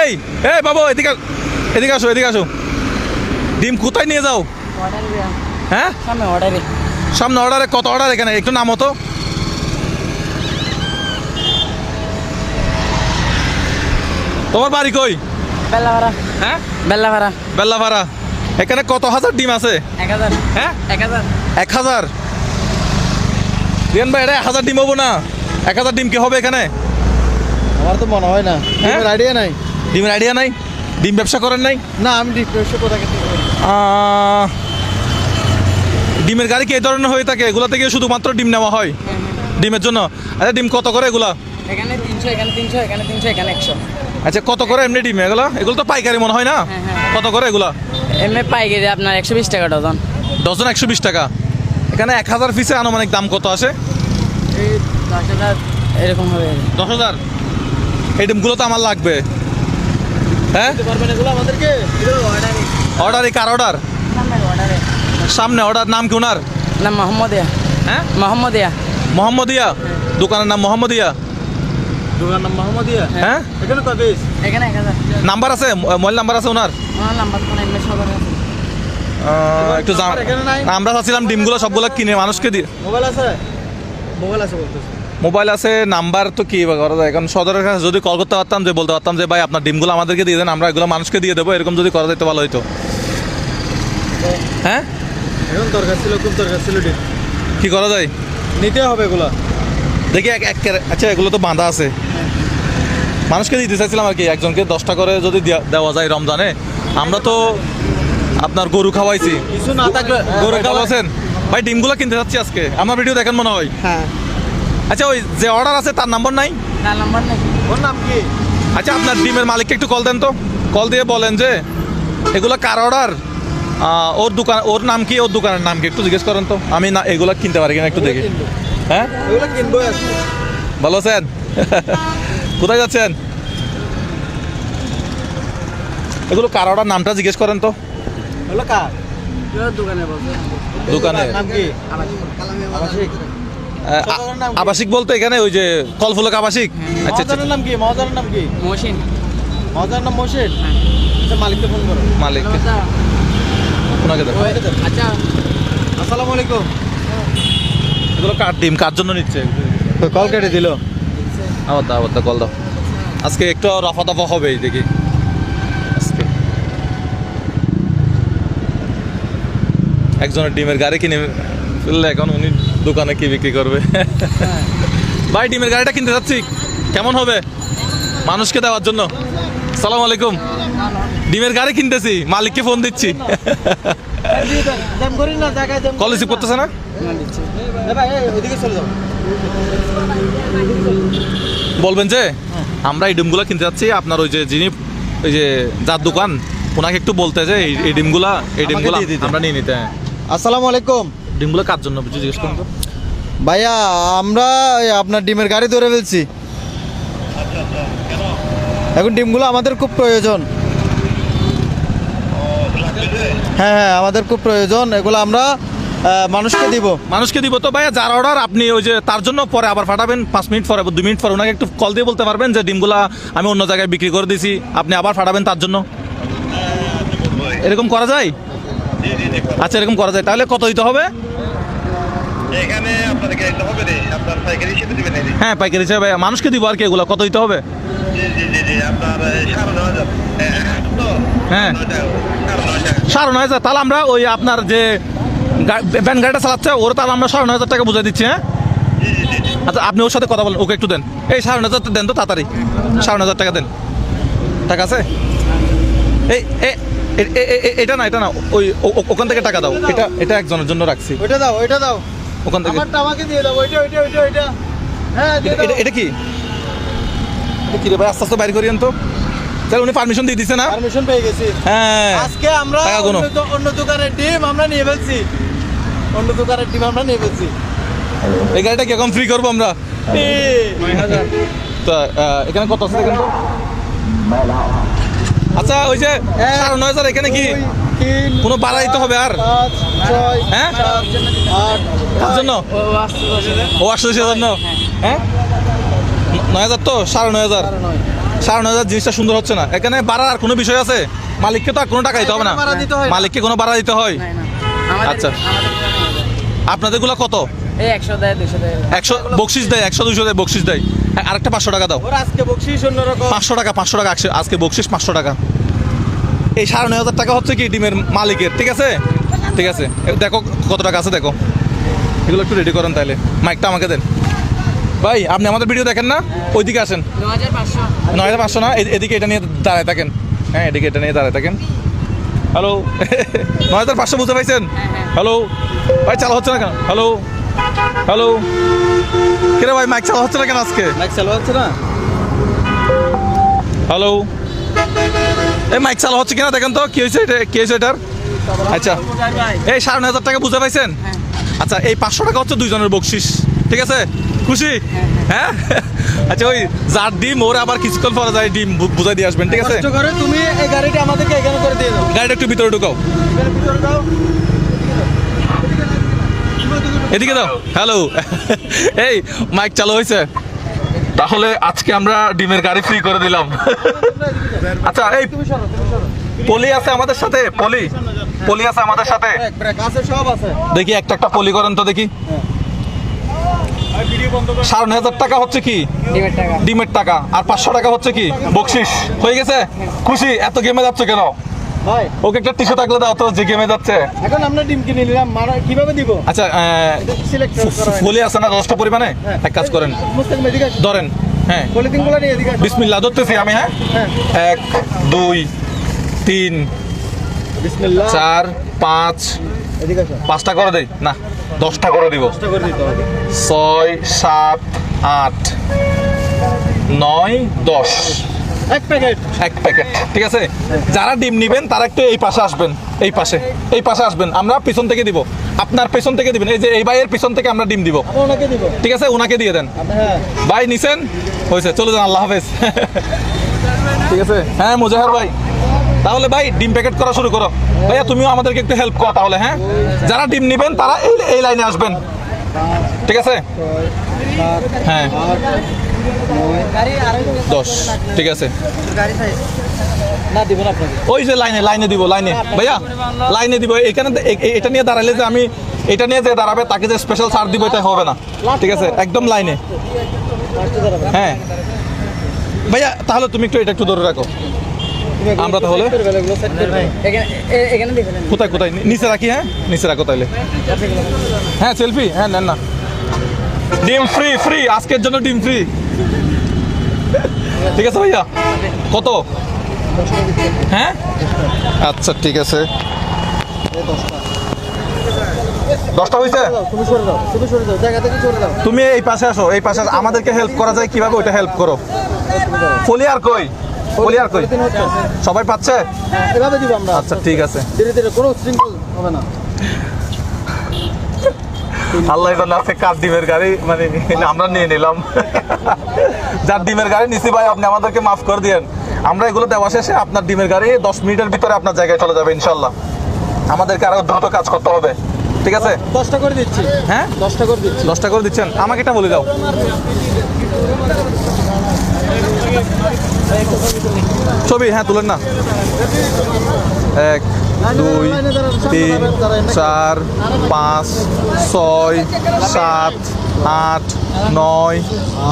এই এই বাবু এদিকে এদিকে আসো এদিকে আসো। ডিম কোথায় নিয়ে যাও? হ্যাঁ সামনে অর্ডারে। কত অর্ডার এখানে একটু নাম হতো। তোমার বাড়ি কই? বেল্লাভাড়া। হ্যাঁ বেল্লাভাড়া। বেল্লাভাড়া। এখানে কত হাজার ডিম আছে? 1000। হ্যাঁ 1000। 1000। রিয়ান ভাই এটা 1000 ডিম হবো না? 1000 ডিম কি হবে এখানে? আমার তো মনে হয় না, হ্যাঁ? ডিমের আইডিয়া নাই। ডিমের আইডিয়া নাই? ডিম ব্যবসা করেন নাই? না, আমি ডিম ব্যবসা কোথা থেকে করি? ডিমের গাড়ি কি এই ধরনের হয়ে থাকে? এগুলা থেকে শুধুমাত্র ডিম নেওয়া হয় ডিমের জন্য? আচ্ছা ডিম কত করে এগুলা? এখানে 300, এখানে 300, এখানে 300, এখানে 100। আচ্ছা কত করে এমনি ডিম এগুলো? এগুলো তো পাইকারি মনে হয় না? কত করে এগুলা? এমনি পাইকারি আপনার 120 টাকা ডজন। ডজন 120 টাকা। এখানে 1000 পিসে আনুমানিক দাম কত আসে? এই 10,000 এরকম হবে। 10,000। এই ডিমগুলো তো আমার লাগবে। হ্যাঁ দিতে পারবেন এগুলো আমাদেরকে? অর্ডারই কার অর্ডার? অর্ডারে সামনে অর্ডার। নাম কি ওনার? না মোহাম্মদিয়া। হ্যাঁ মোহাম্মদিয়া। মোহাম্মদিয়া। দোকানের নাম মোহাম্মদিয়া। দোকান নাম মোহাম্মদিয়া। হ্যাঁ এখানে কত পিস? এখানে 1000। নাম্বার আছে? মোবাইল নাম্বার আছে ওনার? আমার নাম্বার কোন এমনি সবার আছে। একটু এখানে নাই? আমরা চাচ্ছিলাম ডিমগুলো সবগুলো কিনে মানুষকে দিয়ে। মোবাইল আছে? মোবাইল আছে বলতেছে। মোবাইল আছে, নাম্বার তো কি করা যায়? এখন সদরের কাছে যদি কল করতে পারতাম, যে বলতে পারতাম যে ভাই আপনার ডিমগুলো আমাদেরকে দিয়ে দেন, আমরা এগুলো মানুষকে দিয়ে দেবো, এরকম যদি করা যেতে ভালো হইতো। হ্যাঁ এখন দরকার ছিল, খুব দরকার ছিল ডিম। কি করা যায়? নিতে হবে এগুলো। দেখি আচ্ছা এগুলো তো বাঁধা আছে, মানুষকে দিতে চাইছিলাম আর কি, একজনকে 10টা করে যদি দেওয়া যায় রমজানে। আমরা তো আপনার গরু খাওয়াইছি, কিছু না থাকলে গরু খাওয়াছেন ভাই। ডিমগুলো কিনতে যাচ্ছি আজকে, আমার ভিডিও দেখেন মনে হয়। হ্যাঁ। আচ্ছা ওই যে অর্ডার আছে তার নাম্বার নাই? না নাম্বার নাই। ওর নাম কি? আচ্ছা আপনার ডিমের মালিককে একটু কল দেন তো, কল দিয়ে বলেন যে এগুলো কার অর্ডার, ওর দোকান, ওর নাম কি, ওর দোকানের নাম কি একটু জিজ্ঞেস করেন তো। আমি না এগুলো কিনতে পারি কিনা একটু দেখি। হ্যাঁ এগুলো কিনবো আজকে। ভালো আছেন? কোথায় যাচ্ছেন? এগুলো কার অর্ডার, নামটা জিজ্ঞেস করেন তো। এগুলো কার? দোকানে বসে। দোকানে নাম কি? আবাসিক। আবাসিক বলতে এখানে ওই যে কলফুলক আবাসিক। আচ্ছা আচ্ছা মহাজনের নাম কি? মহাজনের নাম কি? মহসিন। মহাজনের নাম মহসিন। আচ্ছা, মালিককে ফোন করো। মালিক ওনাকে দেন। আচ্ছা আসসালামু আলাইকুম। এগুলো কার ডিম, কার জন্য নিচ্ছে? তো কল কেটে দিল। আবার দাও কল দাও। আজকে একটু রফা দফা হবে দেখি আজকে। একজনের ডিমের গাড়ি কিনে ফেললে, এখন উনি দোকানে কি বিক্রি করবে? ভাই ডিমের গাড়িটা কিনতে যাচ্ছি, কেমন হবে মানুষকে দেওয়ার জন্য? সালাম আলাইকুম। ডিমের গাড়ি কিনতেছি, মালিককে ফোন দিচ্ছি। কল রিসিভ করতেছে না? ওইদিকে চলে যাও। বলবেন যে আমরা এই ডিমগুলো কিনতে যাচ্ছি, আপনার ওই যে যিনি ওই যে যার দোকান, ওনাকে একটু বলতে যে এই ডিমগুলা দিয়ে দিতে। আমরা নিয়ে নিতে। হ্যাঁ আসসালামু আলাইকুম। ডিমগুলো কার জন্য জিজ্ঞেস করুন তো। ভাইয়া, আমরা আপনার ডিমের গাড়ি ধরে ফেলছি। এখন ডিমগুলো আমাদের খুব প্রয়োজন। হ্যাঁ হ্যাঁ, আমাদের খুব প্রয়োজন। এগুলো আমরা মানুষকে দিব তো ভাইয়া, যার অর্ডার আপনি ওই যে তার জন্য পরে আবার পাঠাবেন, 5 মিনিট পরে 2 মিনিট পরে ওনাকে একটু কল দিয়ে বলতে পারবেন যে ডিমগুলা আমি অন্য জায়গায় বিক্রি করে দিয়েছি, আপনি আবার পাঠাবেন তার জন্য। এরকম করা যায়? আচ্ছা এরকম করা যায়। তাহলে কত দিতে হবে? এখানে আপনাদের গাড়িতে হবে রে, আপনার পাইকারি হিসেবে দিবেন এই। হ্যাঁ পাইকারি হিসেবে মানুষকে দিব আর কি। এগুলো কত দিতে হবে? জি আপনার 9,500। হ্যাঁ 9,500। তাহলে আমরা ওই আপনার যে ভ্যান গাড়িটা চালাচ্ছে ওর, তাহলে আমরা 9,500 টাকা বুঝাই দিচ্ছি। হ্যাঁ আচ্ছা আপনি ওর সাথে কথা বলেন, ওকে একটু দেন। এই 9,500 দেন তো তাড়াতাড়ি, 9,500 টাকা দেন। টাকা আছে? এই এটা না ওই ওখান থেকে টাকা দাও। এটা একজনের জন্য রাখছি। ওইটা দাও। ওখান থেকে আমাকে দিয়ে দাও। ওইটা। হ্যাঁ, দিয়ে দাও। এটা কি কি রে ভাই, আস্তে আস্তে বাইর করিয়েন তো। তাহলে উনি পারমিশন দিয়ে দিছে না? পারমিশন পেয়ে গেছি। হ্যাঁ আজকে আমরা টাকা গুনো। অন্য দোকানের ডিম আমরা নিয়ে ফেলছি। এই গাড়িটা কিরকম ফ্রি করবো আমরা? তো এখানে কত আছে দেখেন তো। আচ্ছা ওই যে 9,500, এখানে কি কোনো ভাড়া দিতে হবে আর? হ্যাঁ কার জন্য? ও আসছে জন্য। হ্যাঁ 9,000 তো 9,500। 9,500 জিনিসটা সুন্দর হচ্ছে না। এখানে বাড়ার আর কোনো বিষয় আছে? মালিককে তো আর কোনো টাকা দিতে হবে না। এখানে ভাড়া দিতে হয় না। মালিককে কোনো ভাড়া দিতে হয়? না, আমাদের আচ্ছা। আপনাদেরগুলো কত? এই 100 দেয় 200 দেয় 100 বকশিস দেয়, 100-200 দেয় বকশিস দেয়। আরেকটা 500 টাকা দাও। ওর আজকে বকশিস অন্যরকম। 500 টাকা আজকে বকশিস 500 টাকা। এই 9,500 টাকা হচ্ছে কি ডিমের মালিকের, ঠিক আছে? ঠিক আছে, দেখো কত টাকা আছে দেখো। এগুলো একটু রেডি করেন তাইলে। মাইকটা আমাকে দেন ভাই। আপনি আমাদের ভিডিও দেখেন না? ওইদিকে আসেন। 9500 9,500 না, এদিকে এটা নিয়ে দাঁড়ায় থাকেন। হ্যাঁ, এদিকে এটা নিয়ে দাঁড়ায় থাকেন। হ্যালো 9,500 বুঝতে পাইছেন? হ্যালো ভাই, চালু হচ্ছে না কেন? হ্যালো হ্যালো, কিরে ভাই মাইক চালু হচ্ছে না কেন আজকে? মাইক চালু হচ্ছে না? হ্যালো, এই মাইক চালু হচ্ছে কিনা দেখেন তো। কি হয়েছে এটা, কি হয়েছে এটার? আচ্ছা, এই 9,500 টাকা বুঝতে পাইছেন? আচ্ছা, এই 500 টাকা হচ্ছে দুইজনের বকশিস, ঠিক আছে? খুশি? হ্যাঁ আচ্ছা, ওই যার ডিম ওরা আবার কিছুক্ষণ পরে যায় ডিম বুঝাই দিয়ে আসবেন, ঠিক আছে? কষ্ট করে তুমি এই গাড়িটা আমাদেরকে এখানে করে দিয়ে দাও। গাড়িটা একটু ভিতরে ঢুকাও, ভিতরে দাও। এদিকে দাও। হ্যালো এই মাইক চালু হয়েছে? তাহলে আজকে আমরা ডিমের গাড়ি ফ্রি করে দিলাম। আচ্ছা, এই তুমি সরো, তুমি সরো। পলি আছে আমাদের সাথে, পলি আছে আমাদের সাথে। ব্রেক আছে, সব আছে। দেখি একটা পলি করেন তো দেখি। 9,500 টাকা হচ্ছে কি ডিমের টাকা ডিমের টাকা, আর 500 টাকা হচ্ছে কি বকশিস। হয়ে গেছে? খুশি? এত গেমে যাচ্ছে কেন? ভাই ওকে একটা টিস্যু থাকলে দাও তো, যে গেমে যাচ্ছে। এখন আমরা ডিম কিনে নিলাম, কিভাবে দিব? আচ্ছা, সিলেক্ট করা হয়। পলি আছে না যথেষ্ট পরিমাণে? এক কাজ করেন, মুস্তাক মেডিকেল ধরেন। হ্যাঁ, পলিথিনগুলো নিয়ে এদিকে আসো। বিসমিল্লাহ ধরতেছি আমি। হ্যাঁ, হ্যাঁ 1 2 3 বিসমিল্লাহ। 4 5 এদিকে আসো। 5টা করে দেই না, 10টা করে দিব। কষ্ট করে দিতে হবে। 6 7 8 9 10 এক প্যাকেট। এক প্যাকেট, ঠিক আছে? যারা ডিম নেবেন তারা একটু এই পাশে আসবেন, এই পাশে আসবেন। আমরা পিছন থেকে দিব, আপনার পেছন থেকে দিবেন। এই যে এই ভাইয়ের পিছন থেকে আমরা ডিম দিব, আমি ওনাকে দিব। ঠিক আছে? ওনাকে দিয়ে দেন। হ্যাঁ ভাই নিছেন? হয়েছে, চলে যান, আল্লাহ হাফেজ। ঠিক আছে? হ্যাঁ মুজাহার ভাই, তাহলে ভাই ডিম প্যাকেট করা শুরু করো। ভাইয়া তুমিও আমাদেরকে একটু হেল্প করো তাহলে। হ্যাঁ, যারা ডিম নেবেন তারা এই লাইনে আসবেন, ঠিক আছে? হ্যাঁ 10, ঠিক আছে। না দিব না আপনাকে। ওই যে লাইনে দিব, ভাইয়া লাইনে দিব। এখানে এটা নিয়ে দাঁড়ালে যে আমি এটা নিয়ে যে দাঁড়াবে তাকে যে স্পেশাল ছাড় দিব এটা হবে না, ঠিক আছে? একদম লাইনে। হ্যাঁ ভাইয়া, তাহলে তুমি একটু এটা একটু ধরে রাখো। আমরা তাহলে এখানে দিয়ে ফেলেন কোথায় নিচে রাখি। হ্যাঁ, নিচে রাখো তাইলে। হ্যাঁ সেলফি, হ্যাঁ নেন না। ডিম ফ্রি আজকের জন্য, ডিম ফ্রি, ঠিক আছে ভাইয়া? কত? হ্যাঁ আচ্ছা, ঠিক আছে। 10টা হয়েছে? তুমি সরে দাও, তুমি সরে দাও, জায়গা থেকে সরে দাও। তুমি এই পাশে আসো, এই পাশে আমাদেরকে হেল্প করা যায় কিভাবে ওইটা হেল্প করো। পলি আর কই? পলিথিন হচ্ছে। সবাই পাচ্ছে? এভাবে দিব আমরা। আচ্ছা ঠিক আছে। ধীরে ধীরে, কোনো শৃঙ্খল হবে না। আল্লাহ জানে আছে কার ডিমের গাড়ি, মানে আমরা নিয়ে নিলাম। যার ডিমের গাড়ি নিছি ভাই, আপনি আমাদেরকে মাফ করে দিয়েন। আমরা এগুলো দেওয়া শেষে আপনার ডিমের গাড়ি 10 মিনিটের ভিতরে আপনার জায়গায় চলে যাবে ইনশাল্লাহ। আমাদেরকে আরো দ্রুত কাজ করতে হবে, ঠিক আছে? 10টা করে দিচ্ছি। হ্যাঁ 10টা করে দিচ্ছি। 10টা করে দিচ্ছেন? আমাকে এটা বলে দাও। ছবি হ্যাঁ তুলেন না। 1 2 3 4 5 6 7 8 9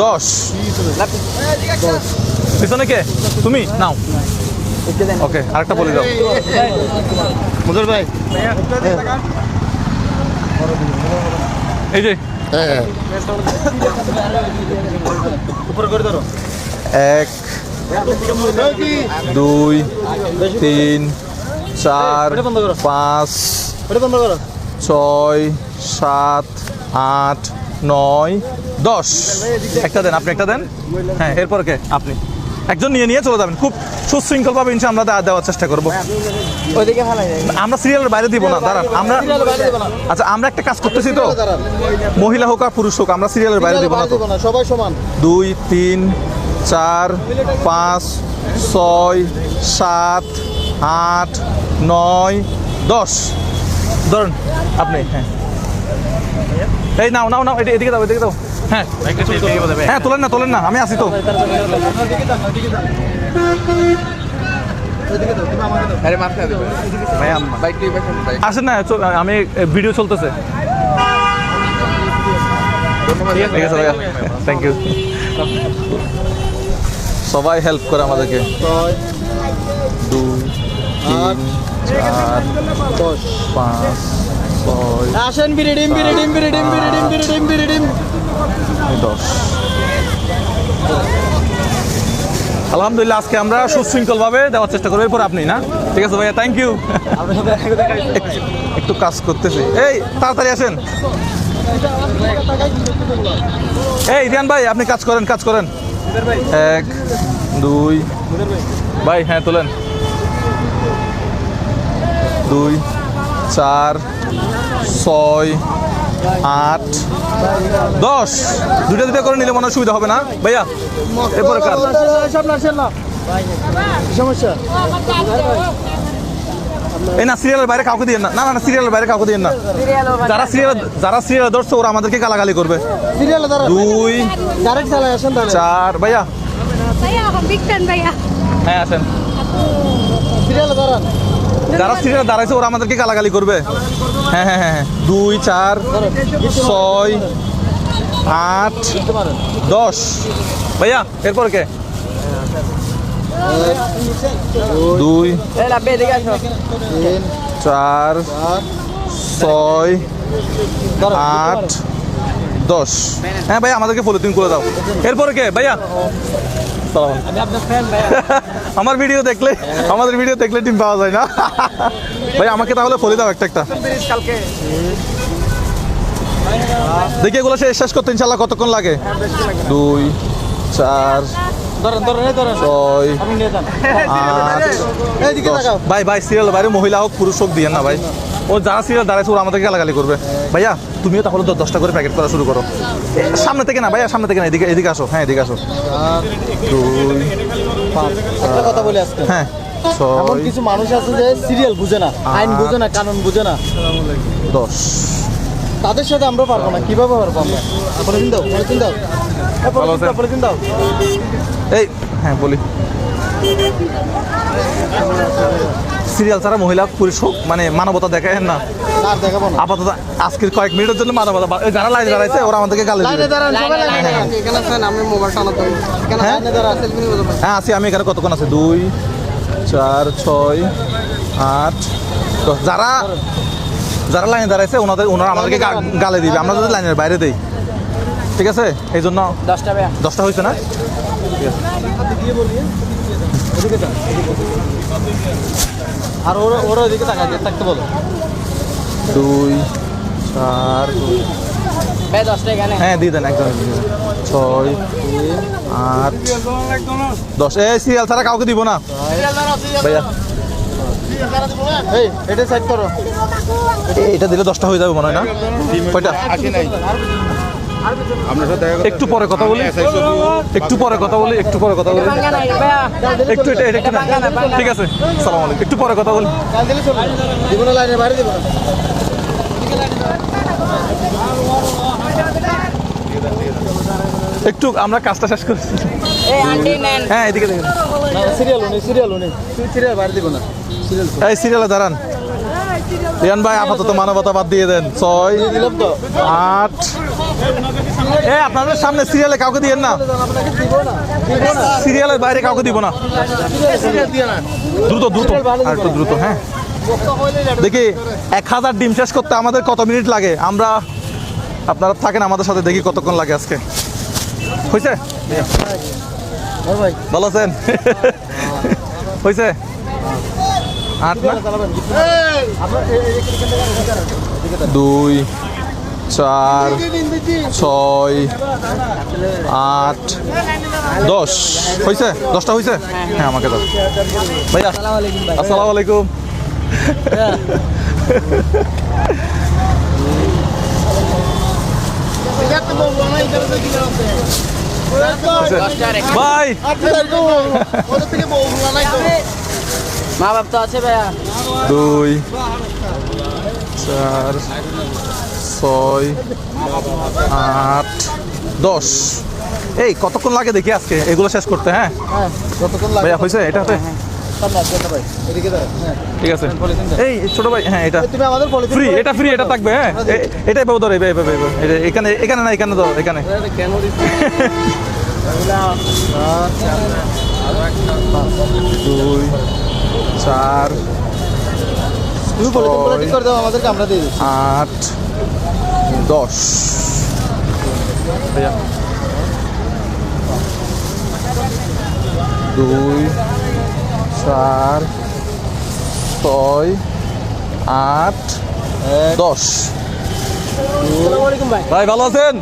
10। পিছনে কে? তুমি নাও। ওকে, আরেকটা বলে দাও। মুজার ভাই এই যে উপরে করে ধরো। 1 2 3 4 5 এটা বন্ধ করো। 6 7 8 9 10। একটা দেন, আপনি একটা দেন। হ্যাঁ, এরপর কে? আপনি একজন নিয়ে চলে যাবেন। খুব সুশৃঙ্খলভাবে ইনশাআল্লাহ আমরা দেওয়ার চেষ্টা করবো। ওইদিকে ফেলাই যায় আমরা সিরিয়ালের বাইরে দিব না, দাঁড়ান। আমরা আচ্ছা, আমরা একটা কাজ করতেছি তো, মহিলা হোক আর পুরুষ হোক, আমরা সিরিয়ালের বাইরে দিব না তো। সবাই সমান। 2 3 4 5 6 7 8 9 10। ধরুন আপনি। হ্যাঁ এই নাও, এদিকে দাও। হ্যাঁ হ্যাঁ, তোলেন না, আমি আছি তো। আসেন না, আমি ভিডিও চলতেছে। ঠিক আছে ভাইয়া, থ্যাংক ইউ। সবাই হেল্প করে আমাদেরকে। 2 3 4 5 6 আসেন বিরিডিম 10। আলহামদুলিল্লাহ, আজকে আমরা সুশৃঙ্খলভাবে দেওয়ার চেষ্টা করবো। এরপর আপনি না, ঠিক আছে ভাইয়া, থ্যাংক ইউ। একটু কাজ করতেছি, এই তাড়াতাড়ি আসেন। এই রিয়ান ভাই, আপনি কাজ করেন 1 2 ভাই, হ্যাঁ তোলেন। 2 4 6 8 10। দুটা করে নিলে মনে হয় সুবিধা হবে না ভাইয়া। এরপরে কার সমস্যা? এই না, সিরিয়ালের বাইরে কাউকে দিয়ে না, না সিরিয়ালের বাইরে কাউকে দিয়ে না। যারা সিরিয়াল ধরছে ওরা আমাদেরকে গালাগালি করবে। সিরিয়ালে দাঁড়ান, 2 ডাইরেক্ট চালায় আসেন তাহলে। 4 ভাইয়া, ভাইয়া বিগ ফ্যান ভাইয়া। হ্যাঁ আসেন। সিরিয়ালে দাঁড়ান। যারা সিরিয়াল দাঁড়াইছে ওরা আমাদেরকে গালাগালি করবে। হ্যাঁ 2 4 6 8 10 ভাইয়া। এরপর কে? 2 এই লাভে এদিকে আসো। 4 6 8 10। হ্যাঁ ভাইয়া, আমাদেরকে পলিথিন করে দাও। এরপরে কে ভাইয়া? সালাম। আমি আপনার ফ্যান ভাইয়া। আমাদের ভিডিও দেখলে টিম পাওয়া যায় না। ভাই আমাকে তাহলে ফলি দাও একটা। কালকে দেখি এগুলো শেষ করতে ইনশাল্লাহ কতক্ষণ লাগে? 2 4 ধরেন 6 আপনি নিয়ে যান। 8 এইদিকে তাকাও। ভাই সিরিয়াল বাইরে মহিলা হোক পুরুষ হোক দিয়েন না ভাই। ও যারা সিরিয়াল দাঁড়াইছে ওরা আমাদেরকে গালাগালি করবে। ভাইয়া তুমিও তাহলে 10টা করে প্যাকেট করা শুরু করো। সামনে থেকে না ভাইয়া, সামনে থেকে না, এদিকে আসো। হ্যাঁ এদিকে আসো। 2 5 একটা কথা বলি আজকে। হ্যাঁ এমন 6 কিছু মানুষ আছে যে সিরিয়াল বুঝে না, আইন বুঝে না, কানুন বুঝে না। 10। তাদের সাথে আমরা পারবো না। কিভাবে পারবো আমরা? পলিথিন দাও। ভালো আছেন? পলিথিন দাও। এই হ্যাঁ বলি, সিরিয়াল ছাড়া মহিলা পুরুষ হোক মানে মানবতা দেখায় না। না দেখাবো না। আপাতত আজকের কয়েক মিনিটের জন্য মানবতা, যারা লাইনে দাঁড়াইছে ওরা আমাদেরকে গালি লাইনে দিবে। দাঁড়ান, সবাই লাইনে দাঁড়ান। এখানে আছেন, আমি মোবাইল টানাতাম। এখানে হ্যাঁ? লাইনে দাঁড়ান, সেলফি নিব ভাই। হ্যাঁ আছি আমি এখানে। কতক্ষণ আছে? 2 4 6 8 10। যারা লাইনে দাঁড়াইছে ওনারা আমাদেরকে গালি দিবে আমরা যদি লাইনের বাইরে দেই। ঠিক আছে, এই জন্য 10টা ভাইয়া। 10টা হয়েছে না? আর ওরা ওইদিকে থাকতে বলো। 2 4 ভাই 10টা এখানে। হ্যাঁ দিয়ে দেন একদম। 6 8 10। এই সিরিয়াল ছাড়া কাউকে দিব না ভাইয়া। এই এটা সাইড করো। এটা দিলে 10টা হয়ে যাবে মনে হয় না? কয়টা? একটু পরে কথা বলি। একটু পরে কথা বলি। ভাঙা নাই ভাইয়া। একটু এটা একটু না। ঠিক আছে, সালাম আলাইকুম। একটু পরে কথা বলি। কাল দিলে চলবে। দিব না, লাইনের বাইরে দিব না। একটু আমরা কাজটা শেষ করছি। এই আন্টি নেন। হ্যাঁ এদিকে দেখেন। না সিরিয়াল নেই। সিরিয়াল বাইরে দিব না। সিরিয়াল এই সিরিয়ালে দাঁড়ান। রিয়ান ভাই আপাতত মানবতা বাদ দিয়ে দেন। 6 দিলাম তো। 8 আপনাদের সামনে সিরিয়ালে কাউকে দিয়েন না। আপনাকে দিব না। সিরিয়ালের বাইরে কাউকে দিব না। সিরিয়াল দিয়ে না। দ্রুত আর একটু দ্রুত। হ্যাঁ দেখি 1000 ডিম শেষ করতে আমাদের কত মিনিট লাগে। আপনারা থাকেন আমাদের সাথে, দেখি কতক্ষণ লাগে আজকে। হয়েছে? ভাই ভালো আছেন? হয়েছে 8 না? 2 4 6 8 10 হয়েছে? 10টা হয়েছে? হ্যাঁ আমাকে দাও ভাইয়া। আসসালামু আলাইকুম। ভাই মা বাপ তো আছে ভাইয়া। 2 4 6 8 10। এই কতক্ষণ লাগে দেখি আজকে এগুলো শেষ করতে? হ্যাঁ হ্যাঁ যতক্ষণ লাগে ভাইয়া হয়েছে এটা হতে? এদিকে দাঁড়াও। হ্যাঁ। ঠিক আছে। এই ছোট ভাই, হ্যাঁ এটা তুমি আমাদের পলিথিন ফ্রি, এটা ফ্রি, এটা থাকবে। হ্যাঁ এটাই পাবো, ধর এখানে এখানে না, এখানে ধর, এখানে। কেন দিচ্ছি 2 4 তুমি পলিথিন ঠিক করে দাও, আমাদেরকে আমরা দিয়ে দিচ্ছি। 8 10 ভাইয়া 2 4 6 8 10। আসসালামু আলাইকুম ভাই। ভাই ভালো আছেন?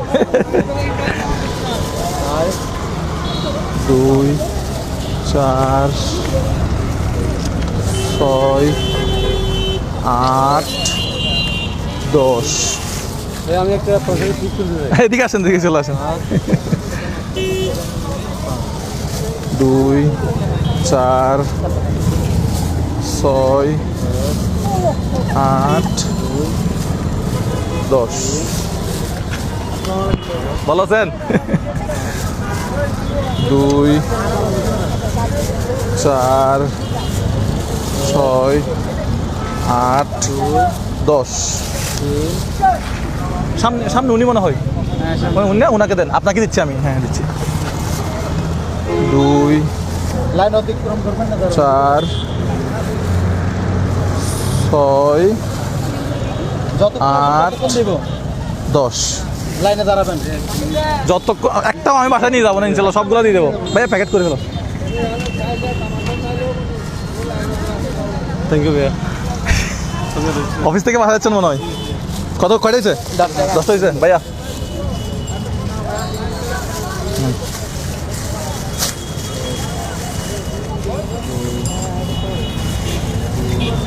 2 4 6 8 10। আমি একটা পয়সা ঠিক করে দেব। এদিকে আসেন, দিকে চলে আসেন। 2 4 6 8 10। ভালো আছেন? 2 4 6 8 10। সামনে সামনে উনি মনে হয়, উনি ওনাকে দেন, আপনাকে দিচ্ছি আমি। হ্যাঁ দিচ্ছি। 2 লাইন অতিক্রম করবেন না দাদা। 4 6 যতক্ষণ 8 দেব 10। লাইনে দাঁড়াবেন। যত একটাও আমি বাসায় নিয়ে যাবো না, ইনশাল্লাহ সবগুলো দিয়ে দেবো। ভাইয়া প্যাকেট করে ফেলো। থ্যাংক ইউ ভাইয়া। অফিস থেকে বাসা যাচ্ছেন মনে হয়? কয়টা হয়েছে? 10টা হয়েছে ভাইয়া।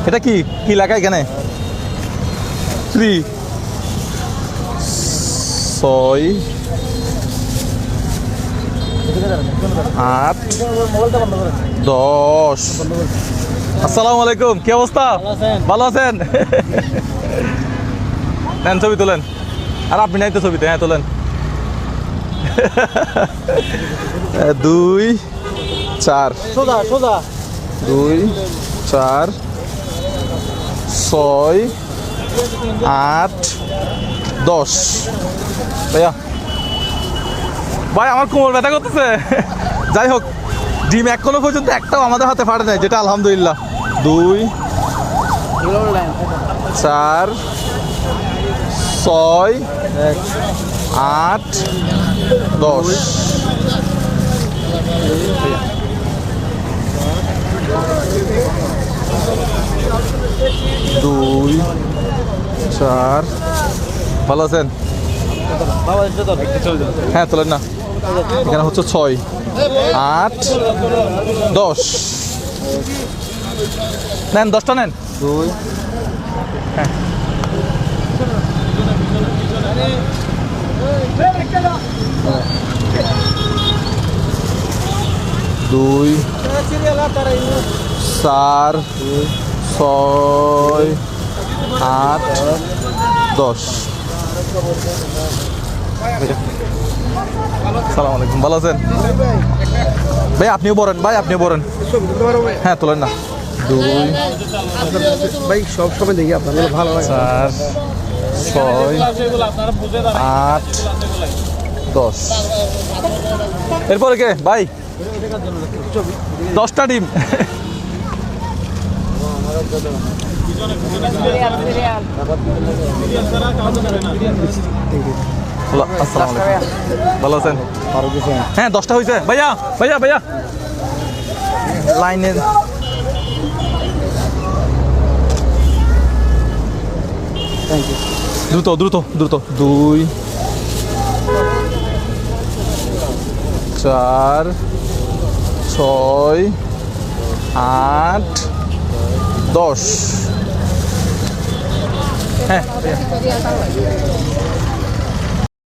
এটা কি কি লাগাই এখানে? 3 6 8 10। আসসালামু আলাইকুম, কি অবস্থা? ভালো আছেন? নেন ছবি তোলেন। আর আপনি নাই তো ছবিতে? হ্যাঁ তোলেন। 2 4 সোজা সোজা 2 4 6 8 10। ভাইয়া ভাই আমার কোমর ব্যথা করতেছে। যাই হোক, ডিম এখনো পর্যন্ত একটাও আমাদের হাতে ফাটে নাই, যেটা আলহামদুলিল্লাহ। 2 4 6 8 10। 2 4। ভালো আছেন? হ্যাঁ তোলেন না। এখানে হচ্ছে 6 8 10। নেন 10টা নেন। 2 হ্যাঁ 2 4 6 8 10। সালাম আলাইকুম, ভালো আছেন? ভাই আপনিও বলেন, ভাই আপনিও বলেন। হ্যাঁ তোলেন না। 2 ভাই সব সময় দেখি আপনাদের ভালো লাগে। 4 6 8 10। এরপরে কে ভাই? 10টা ডিম। আসসালামু আলাইকুম, ভালো আছেন? হ্যাঁ 10টা হয়েছে ভাইয়া। ভাইয়া ভাইয়া লাইনে দ্রুত দ্রুত দ্রুত। 2 4 6 8 10। হ্যাঁ